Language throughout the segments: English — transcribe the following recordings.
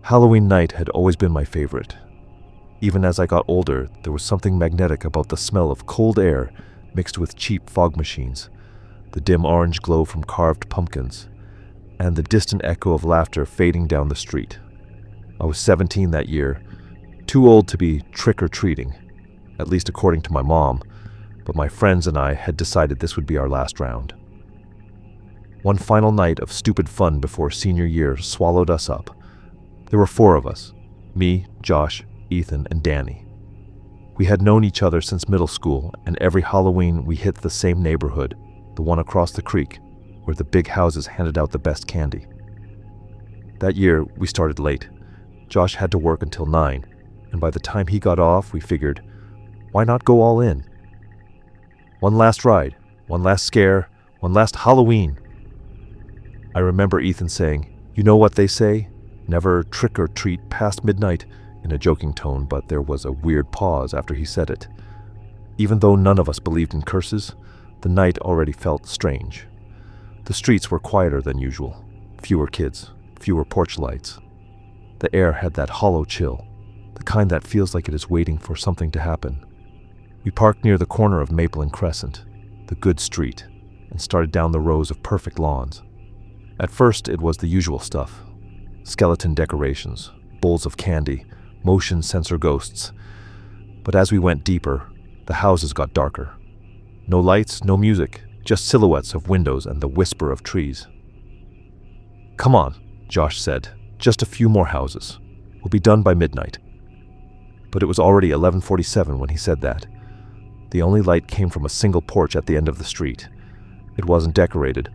Halloween night had always been my favorite. Even as I got older, there was something magnetic about the smell of cold air mixed with cheap fog machines, the dim orange glow from carved pumpkins, and the distant echo of laughter fading down the street. I was 17 that year, too old to be trick-or-treating, at least according to my mom, but my friends and I had decided this would be our last round. One final night of stupid fun before senior year swallowed us up. There were 4 of us, me, Josh, Ethan, and Danny. We had known each other since middle school, and every Halloween we hit the same neighborhood, the one across the creek, where the big houses handed out the best candy. That year, we started late. Josh had to work until 9, and by the time he got off, we figured, why not go all in? One last ride, one last scare, one last Halloween. I remember Ethan saying, "You know what they say? Never trick or treat past midnight," in a joking tone, but there was a weird pause after he said it. Even though none of us believed in curses, the night already felt strange. The streets were quieter than usual, fewer kids, fewer porch lights. The air had that hollow chill, the kind that feels like it is waiting for something to happen. We parked near the corner of Maple and Crescent, the good street, and started down the rows of perfect lawns. At first, it was the usual stuff: skeleton decorations, bowls of candy, motion sensor ghosts. But as we went deeper, the houses got darker. No lights, no music, just silhouettes of windows and the whisper of trees. "Come on," Josh said. "Just a few more houses. We'll be done by midnight." But it was already 11:47 when he said that. The only light came from a single porch at the end of the street. It wasn't decorated,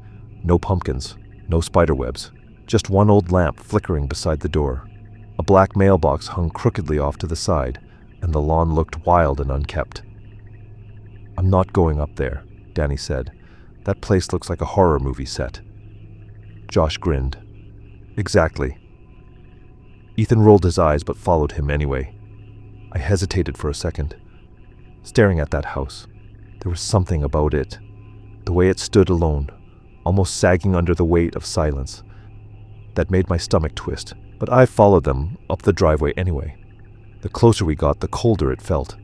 no pumpkins, no spiderwebs, just one old lamp flickering beside the door. A black mailbox hung crookedly off to the side, and the lawn looked wild and unkempt. "I'm not going up there," Danny said. "That place looks like a horror movie set." Josh grinned. "Exactly." Ethan rolled his eyes but followed him anyway. I hesitated for a second, staring at that house. There was something about it, the way it stood alone, almost sagging under the weight of silence, that made my stomach twist, but I followed them up the driveway anyway. The closer we got, the colder it felt.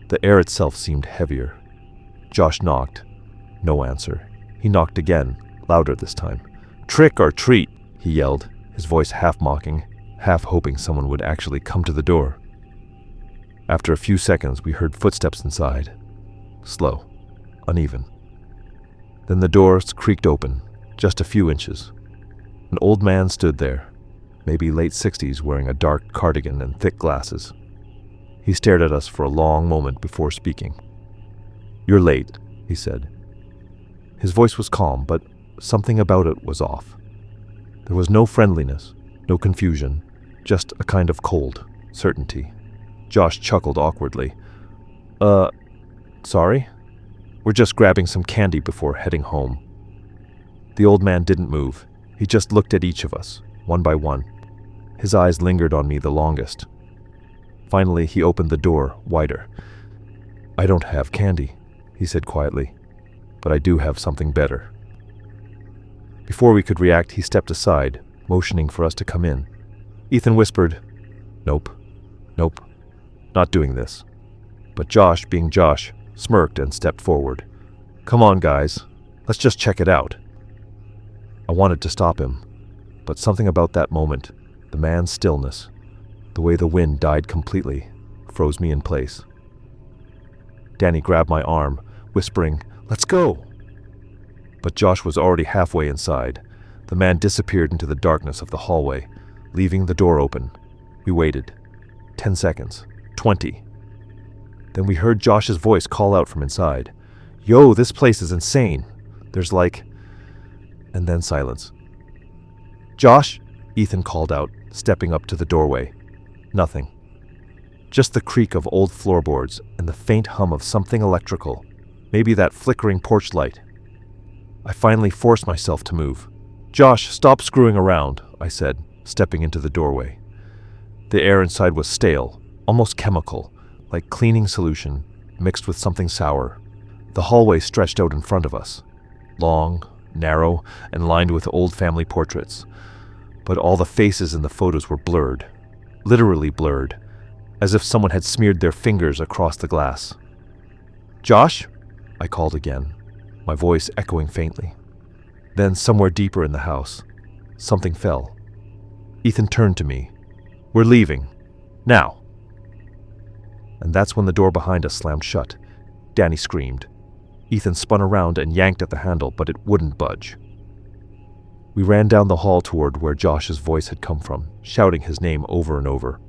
The air itself seemed heavier. Josh knocked. No answer. He knocked again, louder this time. "Trick or treat," he yelled, his voice half mocking, half hoping someone would actually come to the door. After a few seconds, we heard footsteps inside. Slow, uneven. Then the doors creaked open, just a few inches. An old man stood there, maybe late 60s, wearing a dark cardigan and thick glasses. He stared at us for a long moment before speaking. "You're late," he said. His voice was calm, but something about it was off. There was no friendliness, no confusion, just a kind of cold certainty. Josh chuckled awkwardly. Sorry? We're just grabbing some candy before heading home." The old man didn't move. He just looked at each of us, one by one. His eyes lingered on me the longest. Finally, he opened the door wider. "I don't have candy," he said quietly, "but I do have something better." Before we could react, he stepped aside, motioning for us to come in. Ethan whispered, "Nope, nope, not doing this." But Josh, being Josh, smirked and stepped forward. "Come on, guys, let's just check it out." I wanted to stop him, but something about that moment, the man's stillness, the way the wind died completely, froze me in place. Danny grabbed my arm, whispering, "Let's go!" But Josh was already halfway inside. The man disappeared into the darkness of the hallway, leaving the door open. We waited. 10 seconds. 20. Then we heard Josh's voice call out from inside. "Yo, this place is insane. There's like..." And then silence. "Josh?" Ethan called out, stepping up to the doorway. Nothing. Just the creak of old floorboards and the faint hum of something electrical, maybe that flickering porch light. I finally forced myself to move. "Josh, stop screwing around," I said, stepping into the doorway. The air inside was stale, almost chemical, like cleaning solution mixed with something sour. The hallway stretched out in front of us, long, narrow, and lined with old family portraits. but all the faces in the photos were blurred, literally blurred, as if someone had smeared their fingers across the glass. "Josh?" I called again, my voice echoing faintly. Then, somewhere deeper in the house, something fell. Ethan turned to me. "We're leaving. Now." And that's when the door behind us slammed shut. Danny screamed. Ethan spun around and yanked at the handle, but it wouldn't budge. We ran down the hall toward where Josh's voice had come from, shouting his name over and over.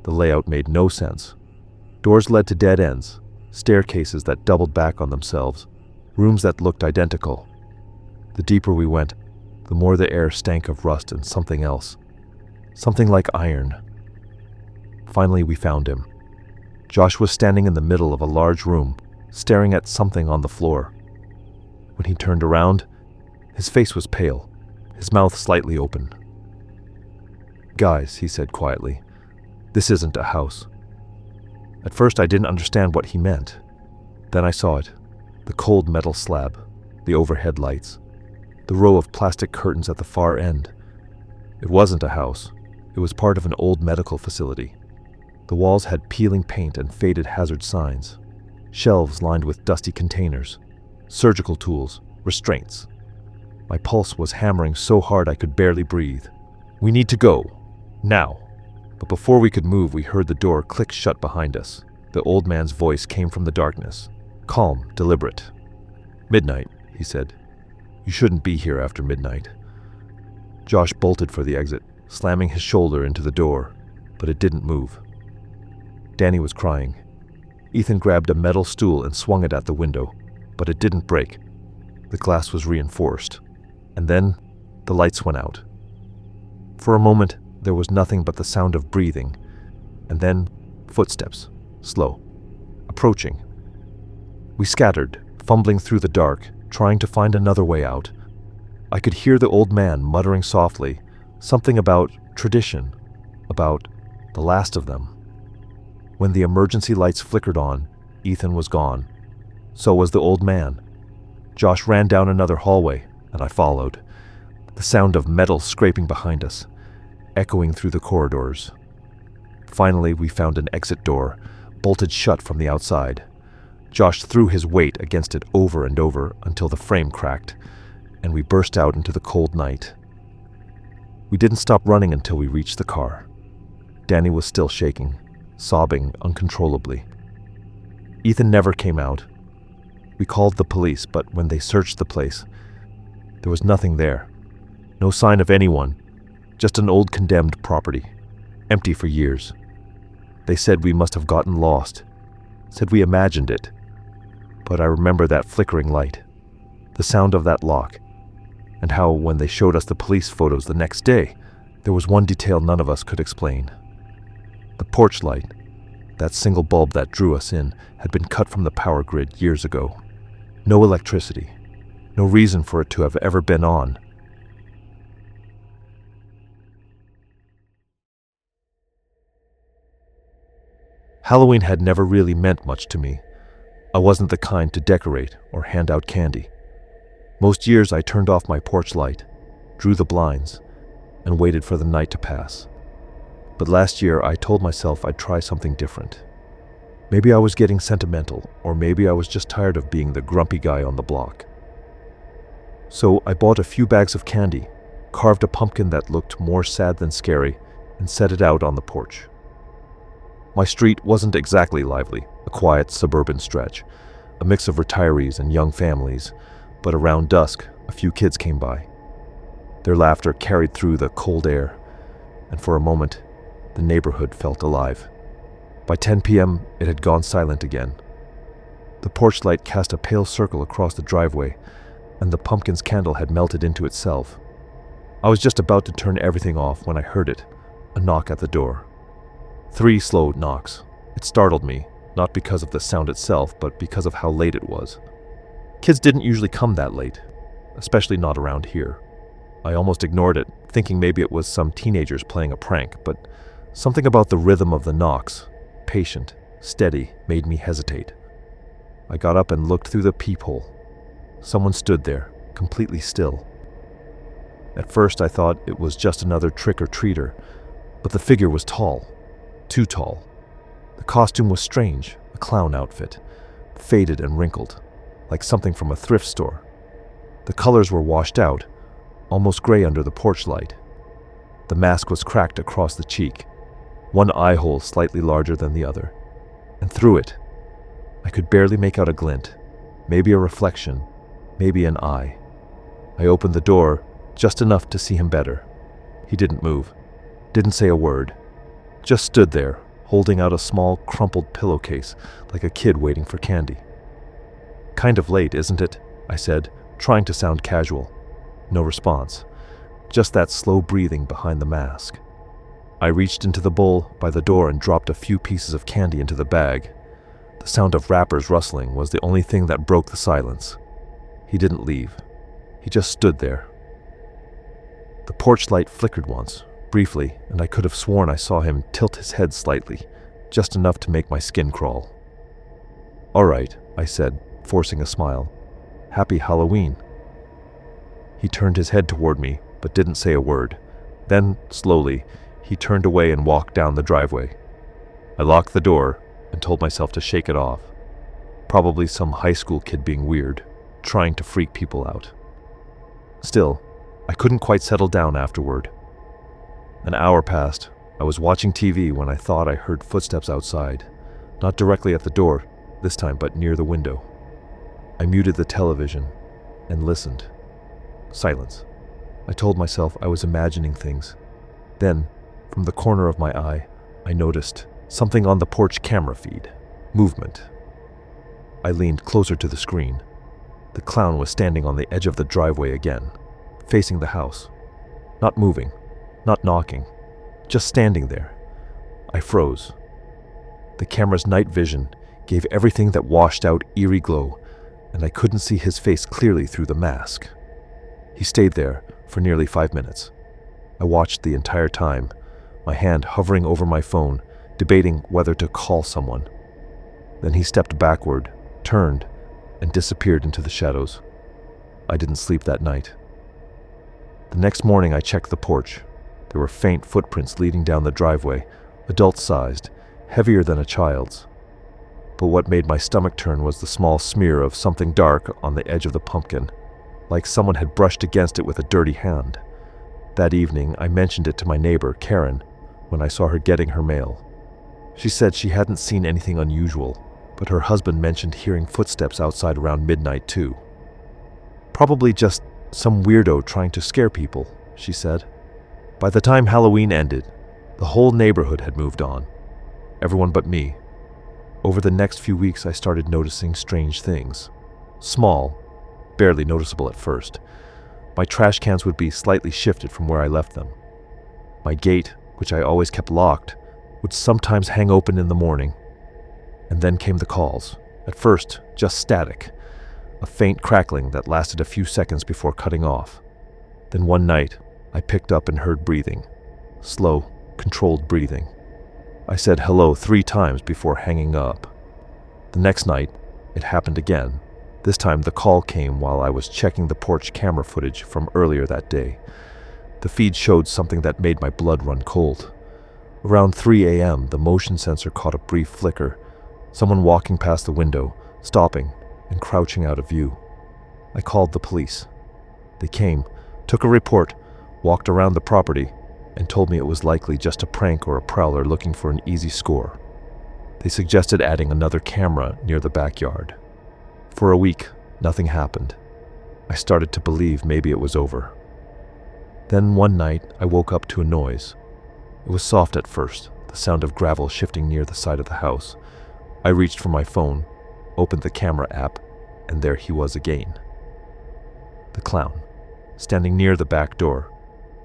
The layout made no sense. Doors led to dead ends, staircases that doubled back on themselves, rooms that looked identical. The deeper we went, the more the air stank of rust and something else. Something like iron. Finally, we found him. Josh was standing in the middle of a large room, staring at something on the floor. When he turned around, his face was pale, his mouth slightly open. "Guys," he said quietly, "this isn't a house." At first I didn't understand what he meant. Then I saw it, the cold metal slab, the overhead lights, the row of plastic curtains at the far end. It wasn't a house. It was part of an old medical facility. The walls had peeling paint and faded hazard signs, shelves lined with dusty containers, surgical tools, restraints. My pulse was hammering so hard I could barely breathe. "We need to go. Now." But before we could move, we heard the door click shut behind us. The old man's voice came from the darkness, calm, deliberate. "Midnight," he said. "You shouldn't be here after midnight." Josh bolted for the exit, slamming his shoulder into the door, but it didn't move. Danny was crying. Ethan grabbed a metal stool and swung it at the window, but it didn't break. The glass was reinforced. And then the lights went out. For a moment, there was nothing but the sound of breathing, and then footsteps, slow, approaching. We scattered, fumbling through the dark, trying to find another way out. I could hear the old man muttering softly, something about tradition, about the last of them. When the emergency lights flickered on, Ethan was gone. So was the old man. Josh ran down another hallway, and I followed, the sound of metal scraping behind us, echoing through the corridors. Finally, we found an exit door, bolted shut from the outside. Josh threw his weight against it over and over until the frame cracked, and we burst out into the cold night. We didn't stop running until we reached the car. Danny was still shaking, sobbing uncontrollably. Ethan never came out. We called the police, but when they searched the place, there was nothing there. No sign of anyone, just an old condemned property, empty for years. They said we must have gotten lost, said we imagined it. But I remember that flickering light, the sound of that lock, and how when they showed us the police photos the next day, there was one detail none of us could explain. The porch light, that single bulb that drew us in, had been cut from the power grid years ago. No electricity, no reason for it to have ever been on. Halloween had never really meant much to me. I wasn't the kind to decorate or hand out candy. Most years I turned off my porch light, drew the blinds, and waited for the night to pass. But last year I told myself I'd try something different. Maybe I was getting sentimental, or maybe I was just tired of being the grumpy guy on the block. So I bought a few bags of candy, carved a pumpkin that looked more sad than scary, and set it out on the porch. My street wasn't exactly lively, a quiet suburban stretch, a mix of retirees and young families, but around dusk, a few kids came by. Their laughter carried through the cold air, and for a moment, the neighborhood felt alive. By 10 p.m., it had gone silent again. The porch light cast a pale circle across the driveway, and the pumpkin's candle had melted into itself. I was just about to turn everything off when I heard it, a knock at the door. 3 slow knocks. It startled me, not because of the sound itself, but because of how late it was. Kids didn't usually come that late, especially not around here. I almost ignored it, thinking maybe it was some teenagers playing a prank, but something about the rhythm of the knocks, patient, steady, made me hesitate. I got up and looked through the peephole. Someone stood there, completely still. At first I thought it was just another trick-or-treater, but the figure was tall. Too tall. The costume was strange, a clown outfit, faded and wrinkled, like something from a thrift store. The colors were washed out, almost gray under the porch light. The mask was cracked across the cheek, one eye hole slightly larger than the other. And through it, I could barely make out a glint, maybe a reflection, maybe an eye. I opened the door just enough to see him better. He didn't move, didn't say a word, just stood there, holding out a small, crumpled pillowcase like a kid waiting for candy. "Kind of late, isn't it?" I said, trying to sound casual. No response, just that slow breathing behind the mask. I reached into the bowl by the door and dropped a few pieces of candy into the bag. The sound of wrappers rustling was the only thing that broke the silence. He didn't leave. He just stood there. The porch light flickered once, briefly, and I could have sworn I saw him tilt his head slightly, just enough to make my skin crawl. "All right," I said, forcing a smile. "Happy Halloween." He turned his head toward me, but didn't say a word. Then, slowly, he turned away and walked down the driveway. I locked the door and told myself to shake it off. Probably some high school kid being weird, trying to freak people out. Still, I couldn't quite settle down afterward. An hour passed. I was watching TV when I thought I heard footsteps outside, not directly at the door this time, but near the window. I muted the television and listened. Silence. I told myself I was imagining things. Then, from the corner of my eye, I noticed something on the porch camera feed. Movement. I leaned closer to the screen. The clown was standing on the edge of the driveway again, facing the house. Not moving, not knocking, just standing there. I froze. The camera's night vision gave everything that washed out eerie glow, and I couldn't see his face clearly through the mask. He stayed there for nearly 5 minutes. I watched the entire time, my hand hovering over my phone, debating whether to call someone. Then he stepped backward, turned, and disappeared into the shadows. I didn't sleep that night. The next morning I checked the porch. There were faint footprints leading down the driveway, adult-sized, heavier than a child's. But what made my stomach turn was the small smear of something dark on the edge of the pumpkin, like someone had brushed against it with a dirty hand. That evening, I mentioned it to my neighbor, Karen, when I saw her getting her mail. She said she hadn't seen anything unusual, but her husband mentioned hearing footsteps outside around midnight too. "Probably just some weirdo trying to scare people," she said. By the time Halloween ended, the whole neighborhood had moved on. Everyone but me. Over the next few weeks, I started noticing strange things. Small, barely noticeable at first. My trash cans would be slightly shifted from where I left them. My gate, which I always kept locked, would sometimes hang open in the morning. And then came the calls. At first, just static, a faint crackling that lasted a few seconds before cutting off. Then one night, I picked up and heard breathing. Slow, controlled breathing. I said hello 3 times before hanging up. The next night, it happened again. This time the call came while I was checking the porch camera footage from earlier that day. The feed showed something that made my blood run cold. Around 3 a.m., the motion sensor caught a brief flicker. Someone walking past the window, stopping, and crouching out of view. I called the police. They came, took a report, walked around the property, and told me it was likely just a prank or a prowler looking for an easy score. They suggested adding another camera near the backyard. For a week, nothing happened. I started to believe maybe it was over. Then one night, I woke up to a noise. It was soft at first, the sound of gravel shifting near the side of the house. I reached for my phone, opened the camera app, and there he was again. The clown, standing near the back door.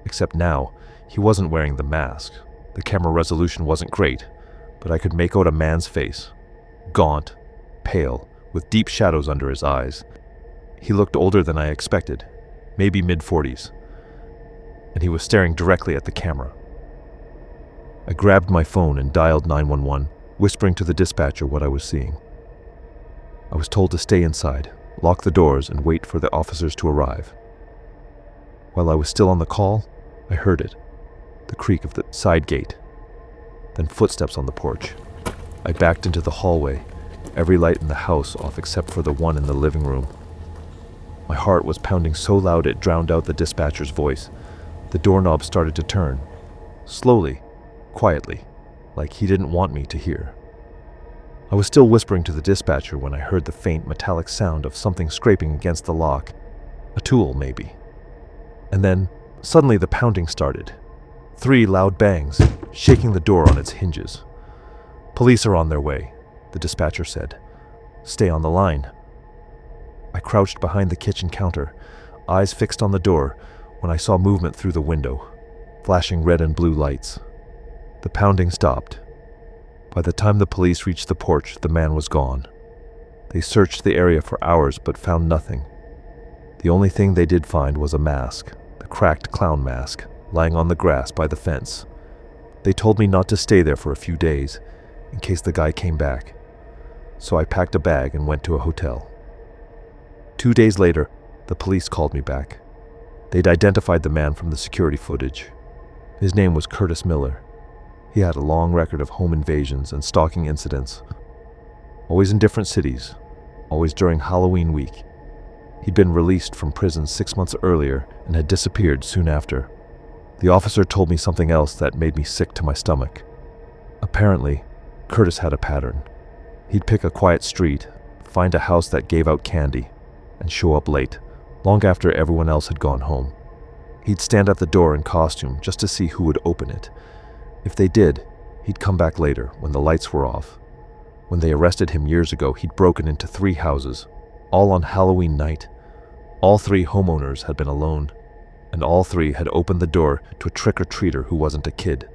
Except now, he wasn't wearing the mask. The camera resolution wasn't great, but I could make out a man's face. Gaunt, pale, with deep shadows under his eyes. He looked older than I expected, maybe mid-40s, and he was staring directly at the camera. I grabbed my phone and dialed 911, whispering to the dispatcher what I was seeing. I was told to stay inside, lock the doors, and wait for the officers to arrive. While I was still on the call, I heard it, the creak of the side gate, then footsteps on the porch. I backed into the hallway, every light in the house off except for the one in the living room. My heart was pounding so loud it drowned out the dispatcher's voice. The doorknob started to turn, slowly, quietly, like he didn't want me to hear. I was still whispering to the dispatcher when I heard the faint metallic sound of something scraping against the lock, a tool maybe. And then, suddenly the pounding started. 3 loud bangs, shaking the door on its hinges. "Police are on their way," the dispatcher said. "Stay on the line." I crouched behind the kitchen counter, eyes fixed on the door, when I saw movement through the window, flashing red and blue lights. The pounding stopped. By the time the police reached the porch, the man was gone. They searched the area for hours but found nothing. The only thing they did find was a mask, the cracked clown mask, lying on the grass by the fence. They told me not to stay there for a few days, in case the guy came back. So I packed a bag and went to a hotel. 2 days later, the police called me back. They'd identified the man from the security footage. His name was Curtis Miller. He had a long record of home invasions and stalking incidents, always in different cities, always during Halloween week. He'd been released from prison 6 months earlier and had disappeared soon after. The officer told me something else that made me sick to my stomach. Apparently, Curtis had a pattern. He'd pick a quiet street, find a house that gave out candy, and show up late, long after everyone else had gone home. He'd stand at the door in costume just to see who would open it. If they did, he'd come back later when the lights were off. When they arrested him years ago, he'd broken into 3 houses, all on Halloween night. All 3 homeowners had been alone, and all 3 had opened the door to a trick-or-treater who wasn't a kid.